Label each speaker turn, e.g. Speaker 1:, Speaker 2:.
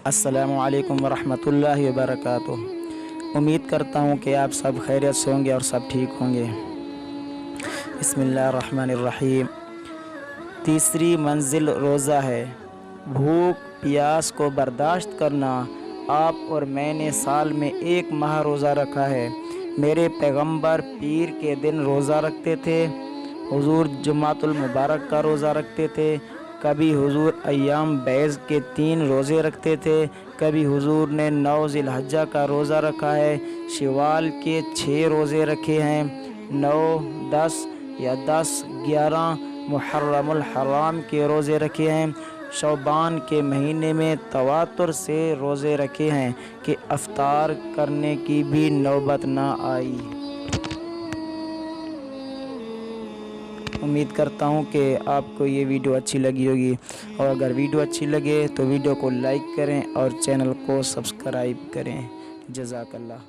Speaker 1: السلام علیکم ورحمۃ اللہ وبرکاتہ۔ امید کرتا ہوں کہ آپ سب خیریت سے ہوں گے اور سب ٹھیک ہوں گے۔ بسم اللہ الرحمن الرحیم۔ تیسری منزل روزہ ہے۔ بھوک پیاس کو برداشت کرنا۔ آپ اور میں نے سال میں 1 ماہ روزہ رکھا ہے۔ میرے پیغمبر پیر کے دن روزہ رکھتے تھے۔ حضور جمعۃ المبارک کا روزہ رکھتے تھے۔ کبھی حضور ایام بیض کے 3 روزے رکھتے تھے۔ کبھی حضور نے 9 ذی الحجہ کا روزہ رکھا ہے۔ شوال کے 6 روزے رکھے ہیں۔ 9، 10 یا 10، 11 محرم الحرام کے روزے رکھے ہیں۔ شعبان کے مہینے میں تواتر سے روزے رکھے ہیں کہ افطار کرنے کی بھی نوبت نہ آئی۔ امید کرتا ہوں کہ آپ کو یہ ویڈیو اچھی لگی ہوگی، اور اگر ویڈیو اچھی لگے تو ویڈیو کو لائک کریں اور چینل کو سبسکرائب کریں۔ جزاک اللہ۔